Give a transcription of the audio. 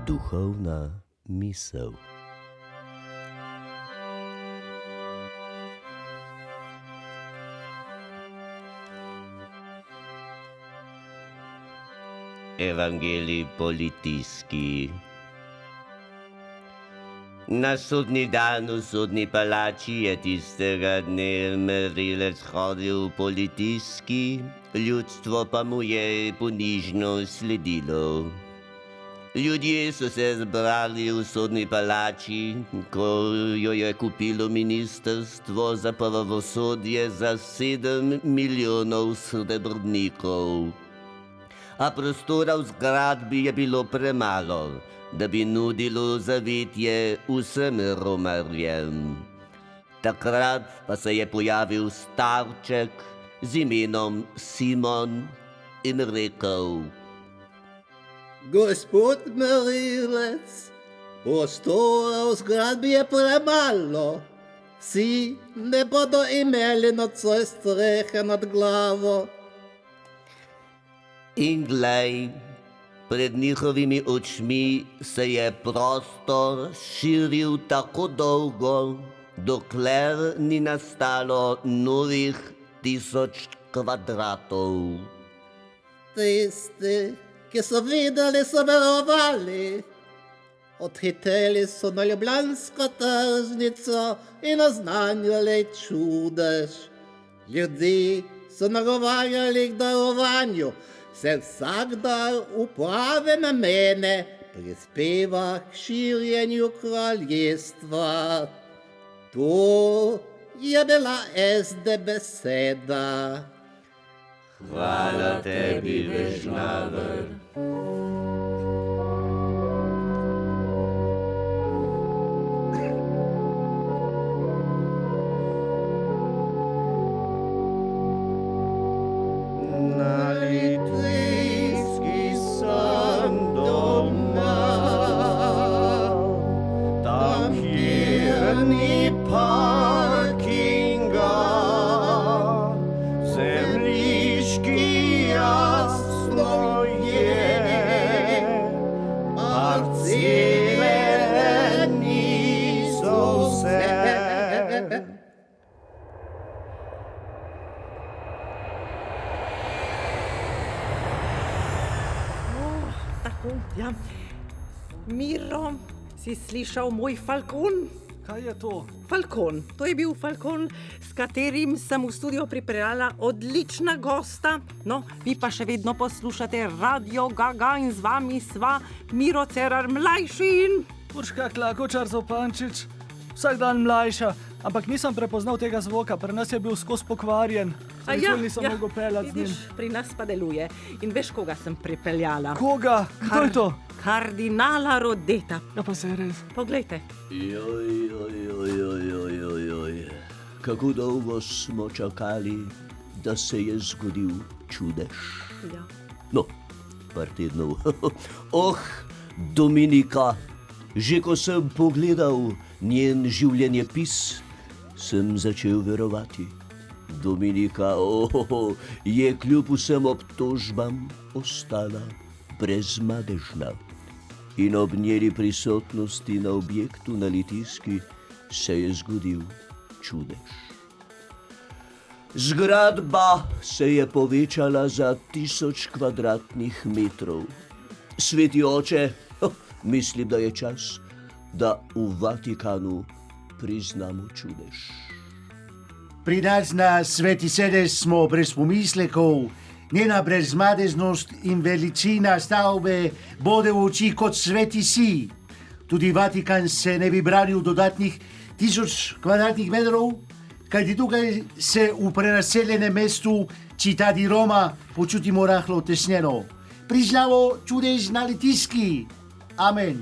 Duchovna misel. Ewangelii Politijski. Na sodni dan v sodni palači je tistega dne merilec hodil Politijski, ljudstvo pa mu je ponižno sledilo. Ljudje so se zbrali v sodni palači, ko jo je kupilo ministrstvo za pravosodje za 7 milijonov srebrnikov. A prostora v zgradbi je bilo premalo, da bi nudilo zavetje vsem romarjem. Takrat pa se je pojavil starček z imenom Simon in rekel: Gospod merilec, prostora v zgradbi je premalo. Vsi ne bodo imeli nocoj strehe nad glavo. In glej, pred njihovimi očmi se je prostor širil tako dolgo, dokler ni nastalo novih 1000 kvadratov. Tisti, ki so videli, so verovali. Odhiteli so na ljubljansko tržnico in oznanjali čudež. Ljudi so nagovarjali k darovanju, se vsak dar v prave namene prispeva k širjenju kraljestva. To je bila SD beseda. Hvala tebi, Vežnaver. Na Litijski sem doma, tam kjer ni parkinga, zemljiški jasno je, parcele niso vse. Ja. Miro, si slišal moj falkon? Kaj je to? Falkon. To je bil falkon, s katerim sem v studio pripeljala odlična gosta. No, vi pa še vedno poslušate Radio Gaga in z vami sva Miro Cerar mlajši in... Urška Klakočar Zopančič, vsak dan mlajša, ampak nisem prepoznal tega zvoka, pri nas je bil skozi pokvarjen. Nikoli nisem mogel peljati z njim. Vidiš, pri nas pa deluje. In veš, koga sem pripeljala? Koga? Kdo je to? Kardinala Rodeta. Ja, pa se je res. Poglejte. Joj. Kako dolgo smo čakali, da se je zgodil čudež. Ja. No, par tednov. Dominika, že ko sem pogledal njen življenjepis, sem začel verovati. Dominika, je kljub vsem obtožbam ostala brezmadežna. In ob njeni prisotnosti na objektu na Litijski se je zgodil čudež. Zgradba se je povečala za 1000 kvadratnih metrov. Sveti oče, mislim, da je čas, da v Vatikanu priznamo čudež. Pri nas na Sveti sedež smo brez pomislekov. Njena brezmadežnost in veličina stavbe bode v oči kot sveti sij. Tudi Vatikan se ne bi branil dodatnih 1000 kvadratnih metrov, kajti tukaj se v prenaseljenem mestu Città di Roma počutimo rahlo utesnjeno. Priznamo čudež na Litijski. Amen.